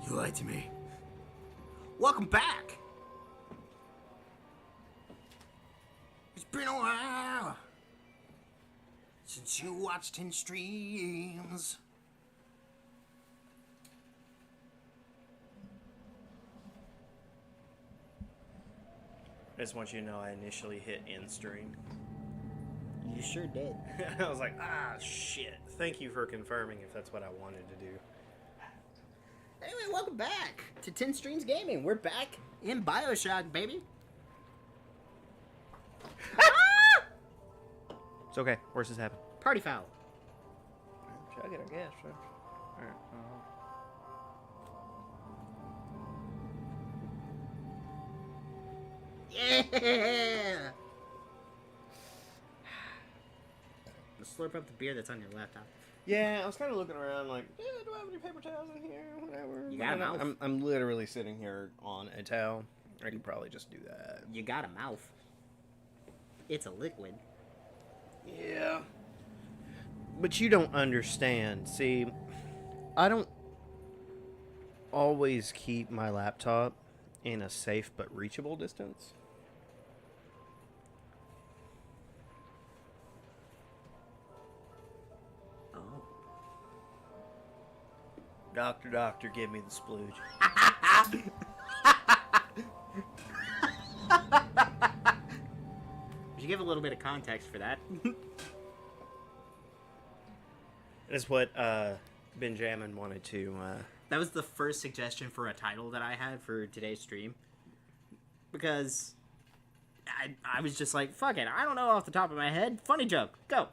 You lied to me. Welcome back! It's been a while since you watched TenStreams. I just want you to know I initially hit end stream. You sure did. I was like, shit. Thank you for confirming if that's what I wanted to do. Anyway, welcome back to TenStreams Gaming. We're back in Bioshock, baby. It's okay. Worse has happened. Party foul. Chug it, I guess. Alright. Yeah! Slurp up the beer that's on your laptop. Yeah, I was kind of looking around like, do I have any paper towels in here? Whatever. You got a mouth. I'm literally sitting here on a towel. I could probably just do that. You got a mouth. It's a liquid. Yeah. But you don't understand. See, I don't always keep my laptop in a safe but reachable distance. Oh. Doctor, give me the splooge. You give a little bit of context for that. That's what Benjamin wanted to... That was the first suggestion for a title that I had for today's stream. Because I was just like, fuck it, I don't know off the top of my head. Funny joke, go.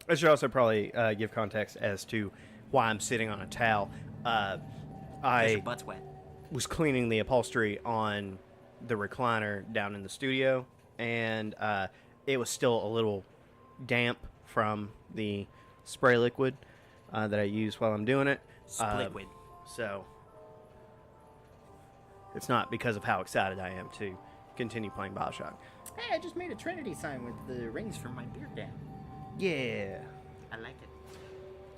I should also probably give context as to why I'm sitting on a towel. Your butt's wet. Was cleaning the upholstery on the recliner down in the studio, and it was still a little damp from the spray liquid that I use while I'm doing it. Spliquid. So it's not because of how excited I am to continue playing Bioshock. Hey, I just made a Trinity sign with the rings from my beer can. Yeah. I like it.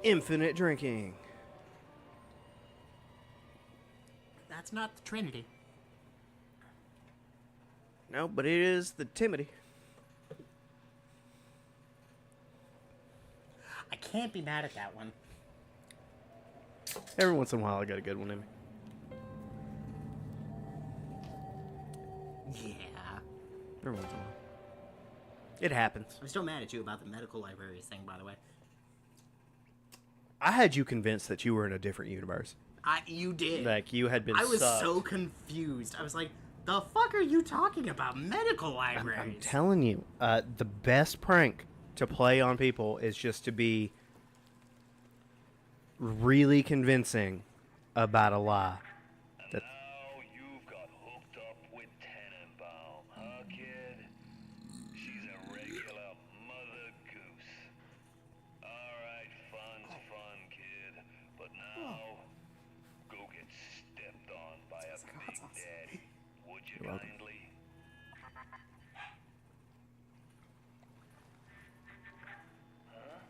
Infinite drinking. That's not the Trinity. No, but it is the Timothy. I can't be mad at that one. Every once in a while, I got a good one in me. Yeah. Every once in a while. It happens. I'm still mad at you about the medical libraries thing, by the way. I had you convinced that you were in a different universe. You did. Like, you had been I was sucked. so confused. I was like, the fuck are you talking about? Medical libraries? I'm telling you, the best prank to play on people is just to be really convincing about a lie. Now you've got hooked up with Tenenbaum, huh, kid? She's a regular mother goose. Alright, fun's fun, kid. But now, go get stepped on by a big daddy. Would you You're welcome. kindly? Huh?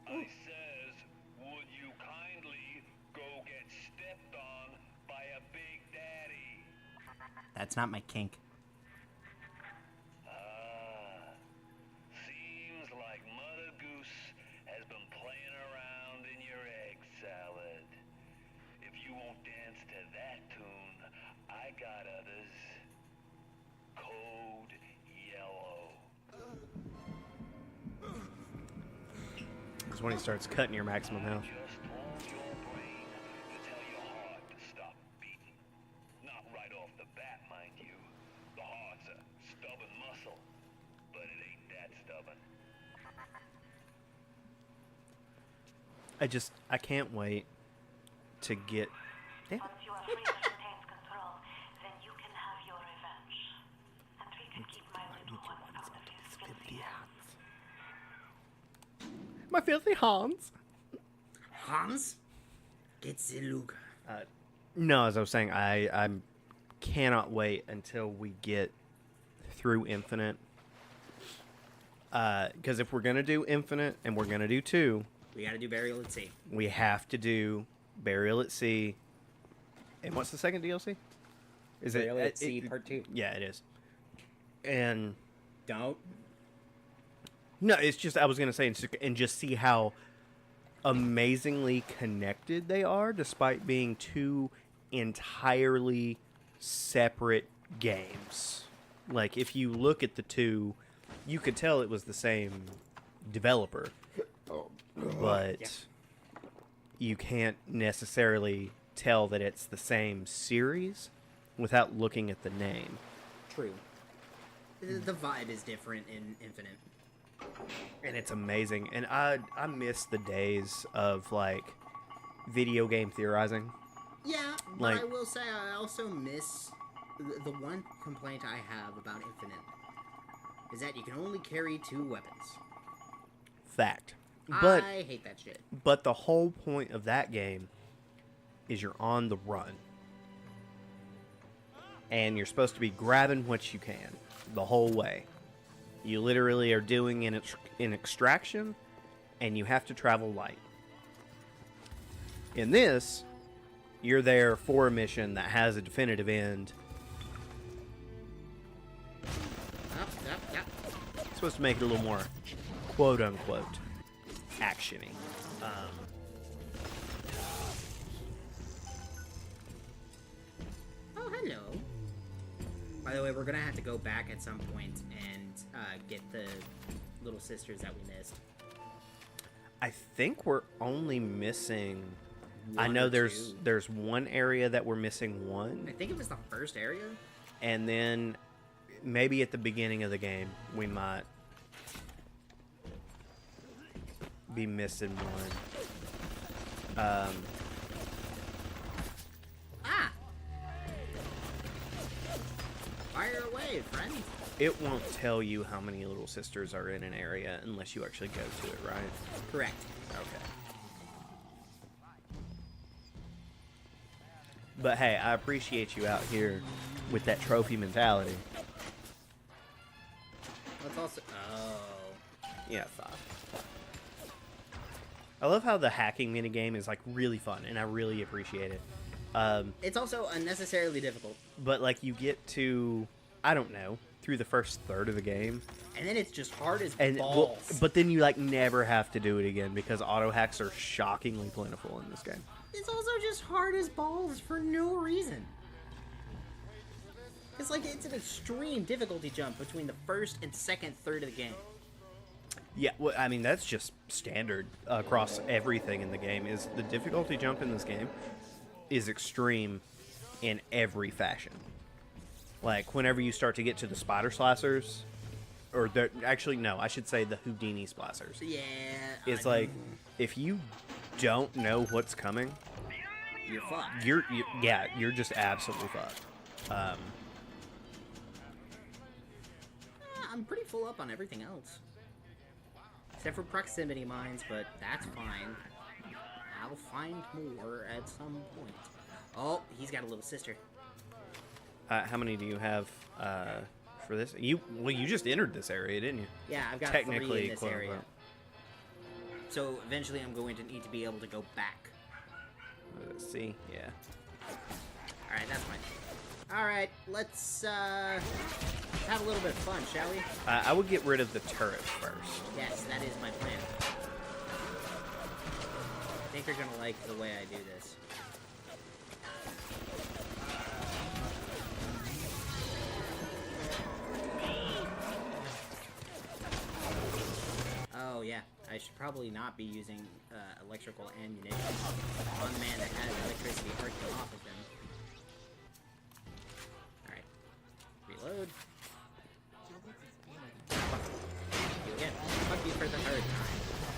I says, would you kindly go get stepped on by a big daddy? That's not my kink. Seems like Mother Goose has been playing around in your egg salad. If you won't dance to that tune, I got others. Code Yellow. Because when he starts cutting your maximum health. Just told your brain to tell your heart to stop beating. Not right off the bat, mind you. The heart's a stubborn muscle, but it ain't that stubborn. I can't wait to get... Damn. Once your freedom retains control, then you can have your revenge. And we can keep my little one out of his filthy hands. My filthy Hans. Hans? Get the Luger. No, as I was saying, I cannot wait until we get through Infinite. Because if we're going to do Infinite and we're going to do 2, We gotta do Burial at Sea. we have to do Burial at Sea And what's the second DLC? Is Really? It's C Part 2. Yeah, it is. And Don't. no, it's just I was gonna say and just see how amazingly connected they are, despite being two entirely separate games. Like if you look at the two, you could tell it was the same developer, but Yeah. you can't necessarily tell that it's the same series without looking at the name. True. The vibe is different in Infinite. And it's amazing. And I miss the days of like video game theorizing. Yeah, but Like- I will say I also miss the one complaint I have about Infinite is that you can only carry 2 weapons. Fact. But I hate that shit. but the whole point of that game is you're on the run. And you're supposed to be grabbing what you can the whole way. You literally are doing an extraction, and you have to travel light. In this, you're there for a mission that has a definitive end. Yep. It's supposed to make it a little more quote-unquote action-y. Oh, hello. By the way, we're gonna have to go back at some point and get the little sisters that we missed. I think we're only missing... I One know or there's two. there's one area that we're missing I one, think it was the first area. and then maybe at the beginning of the game we might be missing one. Ah! Fire away, friend. It won't tell you how many little sisters are in an area unless you actually go to it, right? Correct. Okay. But hey, I appreciate you out here with that trophy mentality. Let's also. Oh. Yeah, 5. I love how the hacking minigame is like really fun, and I really appreciate it. It's also unnecessarily difficult. But like you get to, I don't know, through the first third of the game, And then it's just hard as and balls. but then you like never have to do it again because auto hacks are shockingly plentiful in this game. It's also just hard as balls for no reason. It's like it's an extreme difficulty jump between the first and second third of the game. Yeah, well, I mean that's just standard across everything in the game. Is the difficulty jump in this game is extreme in every fashion. Like whenever you start to get to the spider slicers, or actually no, I should say the Houdini splicers. Yeah. It's like if you don't know what's coming, you're fucked. you're just absolutely fucked. I'm pretty full up on everything else. Except for proximity mines, but that's fine. I'll find more at some point. Oh, he's got a little sister. How many do you have for this? You just entered this area, didn't you? Yeah, I've got Technically, 3 in this quote, area. unquote. So eventually I'm going to need to be able to go back. Let's see, yeah. Alright, that's fine. Alright, let's have a little bit of fun, shall we? I would get rid of the turrets first. Yes, that is my plan. I think they're gonna like the way I do this. Oh yeah, I should probably not be using electrical ammunition on the man that has electricity arcing off of him. Alright. Reload. Fuck you again. Fuck you for the 3rd time.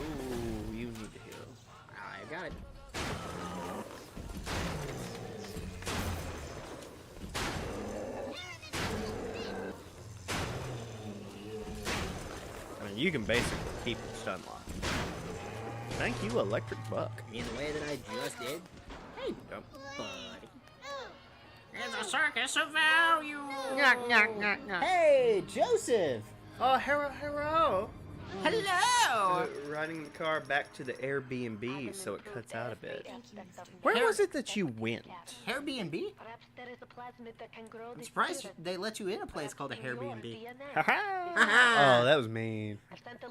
Ooh, you need to heal. I got it. I mean, you can basically keep the stun lock. Thank you, Electric Buck. In the way that I just did. Hey, Yep. buddy. It's a circus of value. Hey, Joseph. Oh, hello. Hello. riding the car back to the Airbnb, so it cuts out a bit. Where Where was it that you went? Airbnb? I'm surprised they let you in a place called a Airbnb. Oh, that was mean.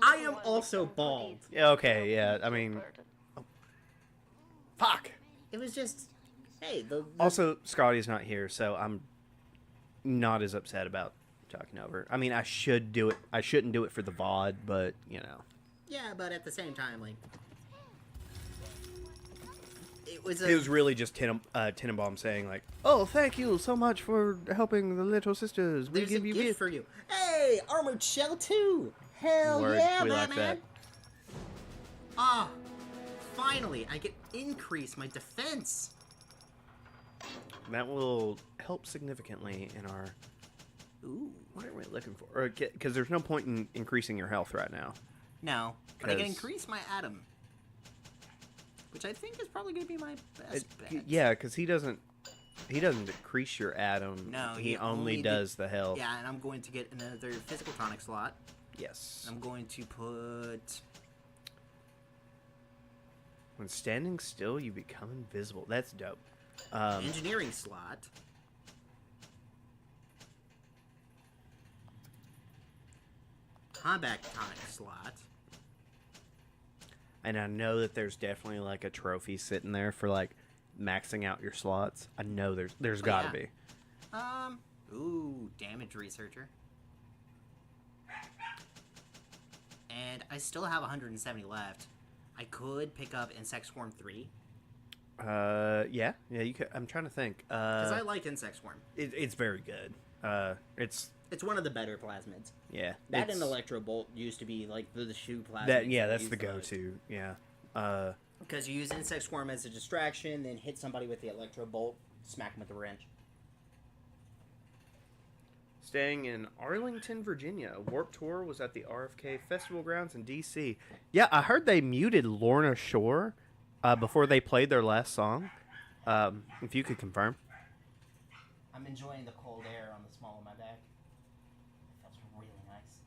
I am also bald. Yeah, okay, yeah. I mean, fuck. It was just, hey, the Also, Scotty's not here, so I'm not as upset about talking over. I mean, I should do it. I shouldn't do it for the VOD, but you know. yeah, but at the same time, like, it was Really just Tenenbaum saying like, "Oh, thank you so much for helping the little sisters. We there's give a you gift gifts." for you. Hey, Armored Shell 2! Hell Word, yeah, we like Batman! that. Ah, finally, I can increase my defense. That will help significantly in our. Ooh. What are we looking for? Because there's no point in increasing your health right now. No, but I can 'Cause- increase my atom. Which I think is probably going to be my best bet. Yeah, because he doesn't decrease your atom. No, he only does the health. Yeah, and I'm going to get another physical tonic slot. Yes. I'm going to put... When standing still, you become invisible. That's dope. engineering slot. Combat tonic slot. And I know that there's definitely like a trophy sitting there for like maxing out your slots. I know there's got to yeah. be. Ooh, damage researcher. And I still have 170 left. I could pick up Insect Swarm 3. Yeah, you could. I'm trying to think. Because I like Insect Swarm. It's very good. It's one of the better plasmids. Yeah. That and Electro Bolt used to be like the shoe plasmid. That's the go-to. Yeah. Because you use Insect Swarm as a distraction, then hit somebody with the Electro Bolt, smack them with the wrench. Staying in Arlington, Virginia. Warp Tour was at the RFK Festival grounds in D.C. Yeah, I heard they muted Lorna Shore before they played their last song. If you could confirm. I'm enjoying the cold air on the small of my back. It feels really nice.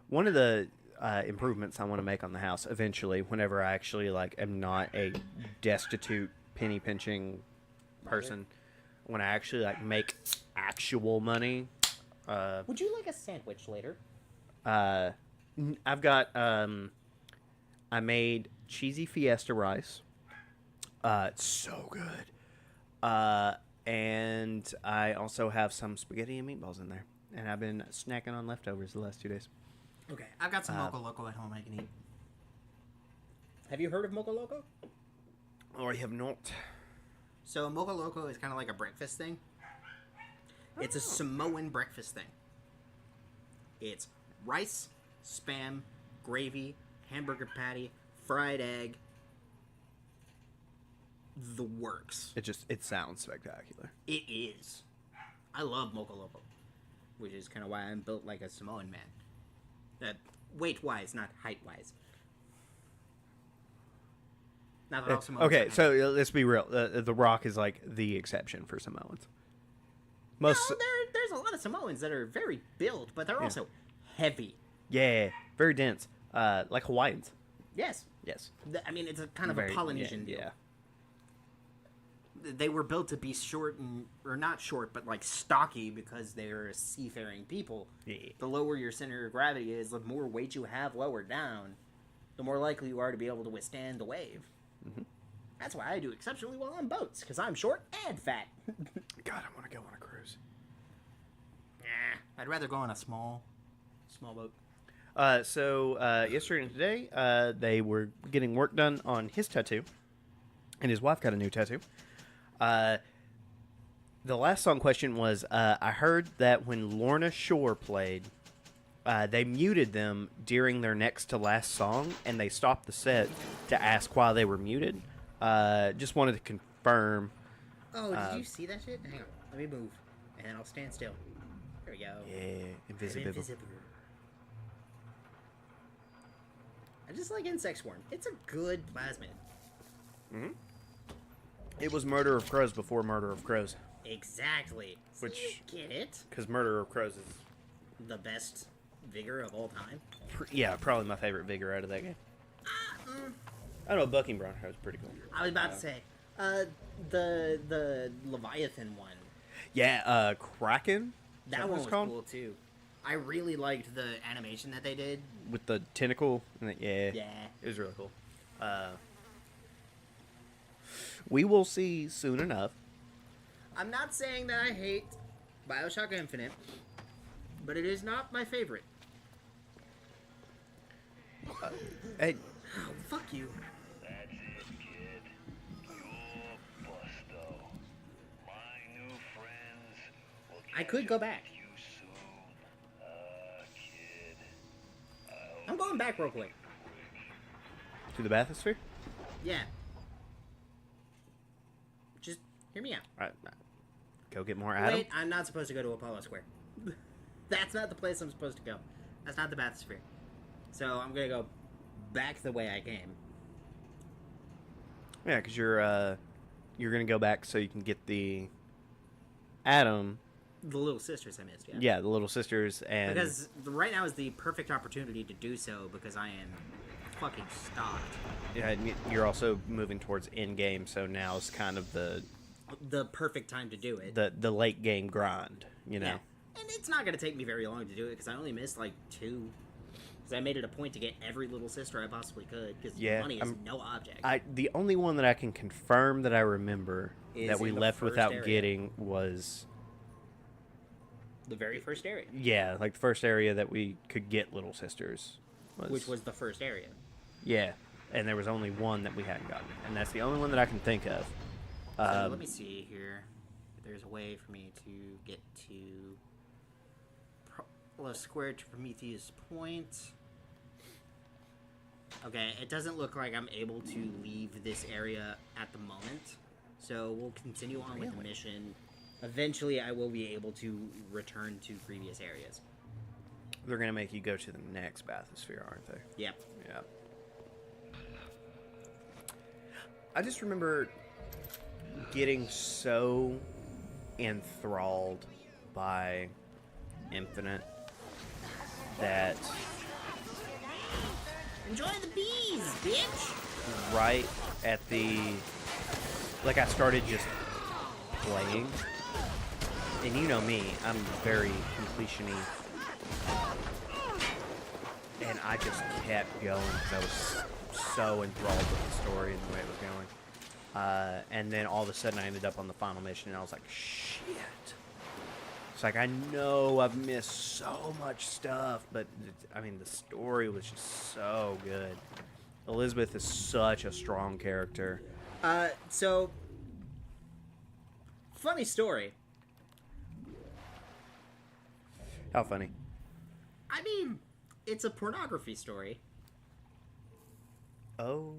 One of the improvements I want to make on the house eventually, whenever I actually like am not a destitute penny pinching person, when I actually like make actual money. Would you like a sandwich later? I've got I made cheesy fiesta rice. It's so good. And I also have some spaghetti and meatballs in there. And I've been snacking on leftovers the last 2 days. Okay, I've got some Moco Loco at home I can eat. Have you heard of Moco Loco? Oh, I have not. So Moco Loco is kind of like a breakfast thing. It's a Samoan breakfast thing. It's rice, spam, gravy, hamburger patty, fried egg. The works. It sounds spectacular. It is. I love Moco Loco, which is kind of why I'm built like a Samoan man. That weight-wise, not height-wise. Not that all Samoans Okay, are so let's be real. The Rock is like the exception for Samoans. No, there's a lot of Samoans that are very built, but they're also heavy. Yeah, very dense. Like Hawaiians. Yes. Yes. I mean, it's a kind of a Polynesian deal. Yeah. They were built to be short or not short, but like stocky because they're a seafaring people. Yeah. The lower your center of gravity is, the more weight you have lower down, the more likely you are to be able to withstand the wave. Mm-hmm. That's why I do exceptionally well on boats, because I'm short and fat. God, I want to go on a cruise. I'd rather go on a small boat. So yesterday and today, they were getting work done on his tattoo, and his wife got a new tattoo. The last song question was, I heard that when Lorna Shore played, they muted them during their next to last song, and they stopped the set to ask why they were muted. Just wanted to confirm. Oh, did you see that shit? Hang on, let me move, and I'll stand still. There we go. Yeah, invisible. I just like Insect Swarm. It's a good plasmid. Mm-hmm. It was Murder of Crows before Murder of Crows. Exactly. Which- Get it? Because Murder of Crows is... The best vigor of all time. Yeah, probably my favorite vigor out of that game. I know Bucking Bronco is pretty cool. I was about to say, the Leviathan one. Yeah, Kraken. Is That what one it's was called? cool too. I really liked the animation that they did. With the tentacle. And yeah, Yeah. it was really cool. We will see soon enough. I'm not saying that I hate Bioshock Infinite, but it is not my favorite. Hey, Oh, fuck you. That's it, kid. You're busto. My new friends will I catch could go up back. with you soon. Kid. I hope I'm going back real quick. to the bathysphere. Yeah. Just hear me out. All right, go get more Adam. Wait, I'm not supposed to go to Apollo Square. That's not the place I'm supposed to go. That's not the bathysphere. So I'm gonna go back the way I came. Yeah, because you're gonna go back so you can get the Adam. The little sisters I missed, yeah. Yeah, the little sisters and Because right now is the perfect opportunity to do so because I am fucking stocked. yeah, and you're also moving towards end game, so now is kind of the Perfect time to do it. the late game grind. You know. Yeah. And it's not going to take me very long to do it because I only missed like 2. Because I made it a point to get every little sister I possibly could because Yeah, money is no object. The only one that I can confirm that I remember Is that we in the left first without area. getting was The very first area. yeah, like the first area that we could get little sisters, Which was the first area. yeah, and there was only one that we hadn't gotten, and that's the only one that I can think of. So let me see here. If there's a way for me to get to Square to Prometheus Point. Okay, it doesn't look like I'm able to leave this area at the moment. So we'll continue on with the mission. Eventually, I will be able to return to previous areas. They're gonna make you go to the next bathysphere, aren't they? Yep. Yeah. I just remember getting so enthralled by Infinite that Enjoy the bees, bitch! right at the like I started just playing, and you know me, I'm very completion-y, and I just kept going because I was so enthralled with the story and the way it was going. And then all of a sudden I ended up on the final mission and I was like, shit. It's like, I know I've missed so much stuff, but I mean, the story was just so good. Elizabeth is such a strong character. So, funny story. How funny. I mean, it's a pornography story. Oh,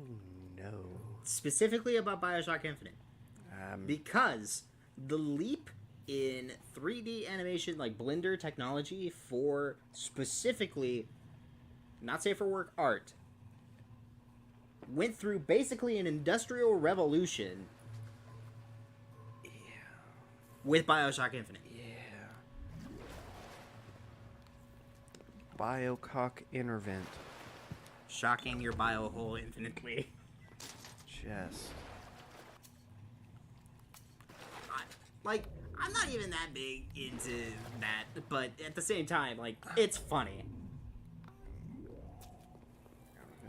no. Specifically about Bioshock Infinite. Because the leap in 3D animation, like Blender technology for specifically, not safe for work art, went through basically an industrial revolution with Bioshock Infinite. Biocock Intervent. Shocking your biohole infinitely. Just. Like, I'm not even that big into that, but at the same time, like, it's funny.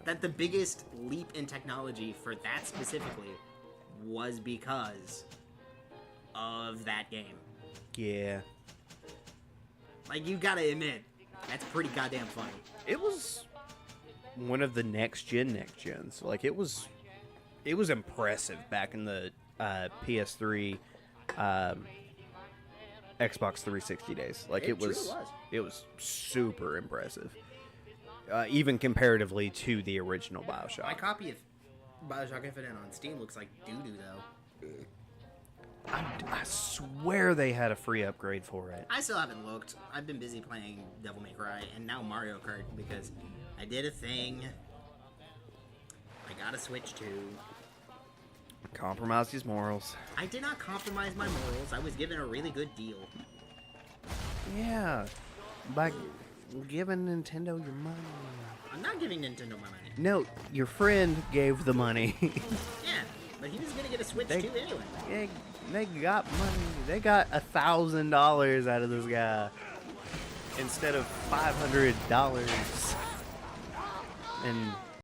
That the biggest leap in technology for that specifically was because of that game. Yeah. Like, you gotta admit, that's pretty goddamn funny. It was one of the next gens. Like, it was impressive back in the PS3 Xbox 360 days. Like, it was super impressive. Even comparatively to the original BioShock. My copy of Bioshock Infinite on Steam looks like doo-doo, though. I swear they had a free upgrade for it. I still haven't looked. I've been busy playing Devil May Cry and now Mario Kart because I did a thing. I got a Switch 2. Compromised his morals. I did not compromise my morals. I was given a really good deal. Yeah. By giving Nintendo your money. I'm not giving Nintendo my money. No, your friend gave the money. Yeah, but he was gonna get a Switch They- too anyway. they got money. They got $1,000 out of this guy instead of $500. And